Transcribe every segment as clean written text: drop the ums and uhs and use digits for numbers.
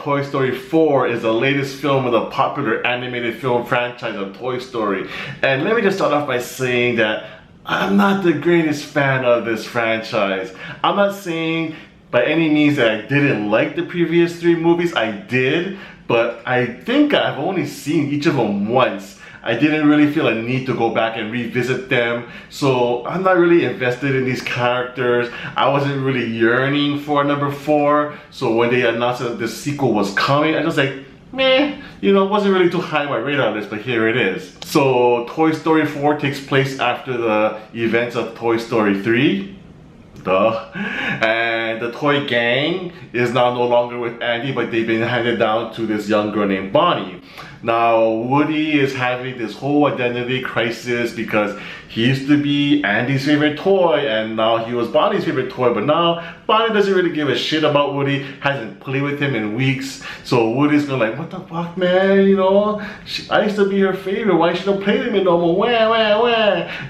Toy Story 4 is the latest film in the popular animated film franchise of Toy Story. And let me just start off by saying that I'm not the greatest fan of this franchise. I'm not saying by any means that I didn't like the previous 3 movies. I did, but I think I've only seen each of them once. I didn't really feel a need to go back and revisit them, so I'm not really invested in these characters. I wasn't really yearning for number 4, so when they announced that the sequel was coming, I was like, meh, you know, it wasn't really too high on my radar list, but here it is. So Toy Story 4 takes place after the events of Toy Story 3. Duh. And the toy gang is now no longer with Andy, but they've been handed down to this young girl named Bonnie. Now Woody is having this whole identity crisis because he used to be Andy's favorite toy and now he was Bonnie's favorite toy, but now Bonnie doesn't really give a shit about Woody, hasn't played with him in weeks, so Woody's going like, what the fuck, man, you know, I used to be her favorite, why should I play with me no more, wah.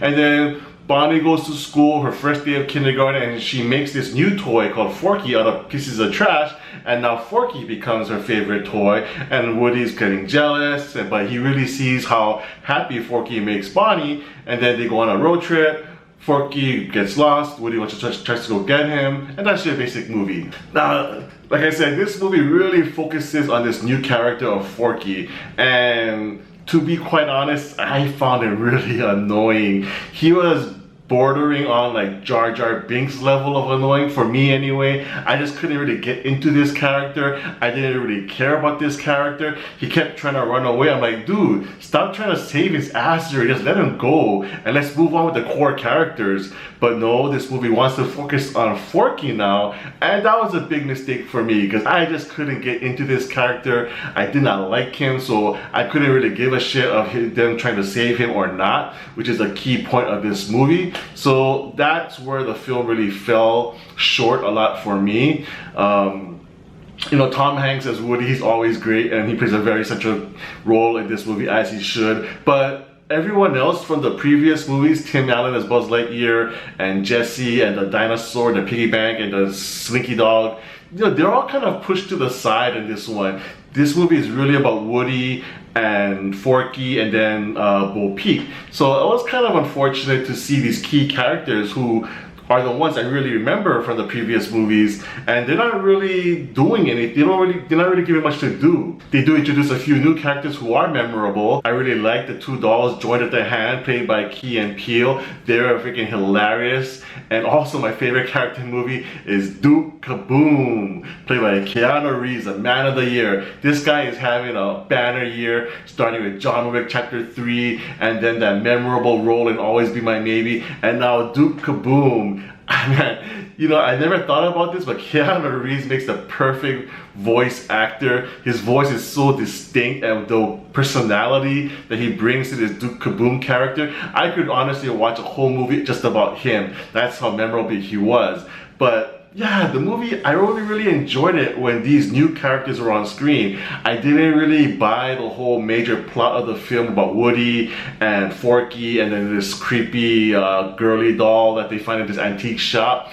And then Bonnie goes to school, her first day of kindergarten, and she makes this new toy called Forky out of pieces of trash, and now Forky becomes her favorite toy, and Woody's getting jealous, but he really sees how happy Forky makes Bonnie, and then they go on a road trip. Forky gets lost, Woody tries to go get him, and that's your basic movie. Now, like I said, this movie really focuses on this new character of Forky, and to be quite honest, I found it really annoying. He was bordering on like Jar Jar Binks level of annoying for me anyway. I just couldn't really get into this character. I didn't really care about this character. He kept trying to run away. I'm like, dude, stop trying to save his ass here. Just let him go and let's move on with the core characters. But no, this movie wants to focus on Forky now, and that was a big mistake for me because I just couldn't get into this character. I did not like him, so I couldn't really give a shit of them trying to save him or not, which is a key point of this movie. So that's where the film really fell short a lot for me. You know, Tom Hanks as Woody, he's always great and he plays a very central role in this movie, as he should. But everyone else from the previous movies, Tim Allen as Buzz Lightyear and Jessie and the dinosaur, the piggy bank and the Slinky Dog, you know, they're all kind of pushed to the side in this one. This movie is really about Woody and Forky and then Bo Peep. So it was kind of unfortunate to see these key characters who are the ones I really remember from the previous movies, and they're not really doing anything. They're not really giving much to do. They do introduce a few new characters who are memorable. I really like the 2 dolls, Joy at the Hand, played by Key and Peele. They're freaking hilarious. And also my favorite character in the movie is Duke Kaboom, played by Keanu Reeves, the man of the year. This guy is having a banner year, starting with John Wick Chapter 3, and then that memorable role in Always Be My Maybe, and now Duke Kaboom. Man, you know, I never thought about this, but Keanu Reeves makes the perfect voice actor. His voice is so distinct, and the personality that he brings to this Duke Kaboom character, I could honestly watch a whole movie just about him. That's how memorable he was. But yeah, the movie, I really enjoyed it when these new characters were on screen. I didn't really buy the whole major plot of the film about Woody and Forky and then this creepy girly doll that they find in this antique shop.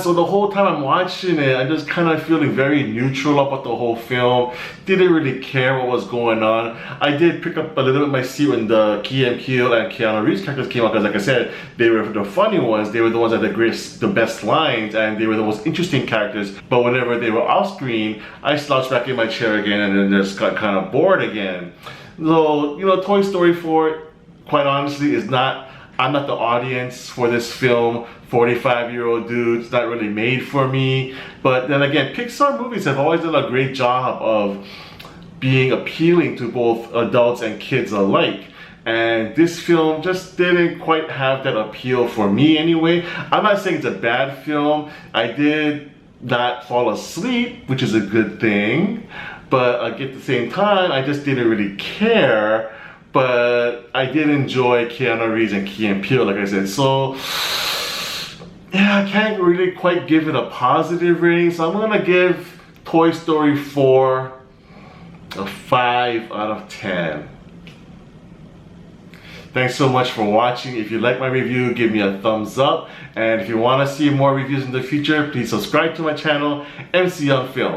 So the whole time I'm watching it, I'm just kind of feeling very neutral about the whole film. Didn't really care what was going on. I did pick up a little bit of my seat when the Key and Peele and Keanu Reeves characters came out, because like I said, they were the funny ones, they were the ones that had the best lines, and they were the most interesting characters. But whenever they were off screen, I slouched back in my chair again and then just got kind of bored again. So, you know, Toy Story 4, quite honestly, I'm not the audience for this film. 45-year-old dude, it's not really made for me. But then again, Pixar movies have always done a great job of being appealing to both adults and kids alike. And this film just didn't quite have that appeal for me anyway. I'm not saying it's a bad film. I did not fall asleep, which is a good thing. But at the same time, I just didn't really care. But I did enjoy Keanu Reeves and Key and Peele, like I said. So yeah, I can't really quite give it a positive rating, so I'm gonna give Toy Story 4 a 5 out of 10. Thanks so much for watching. If you like my review, give me a thumbs up. And if you want to see more reviews in the future, please subscribe to my channel, MC on Film.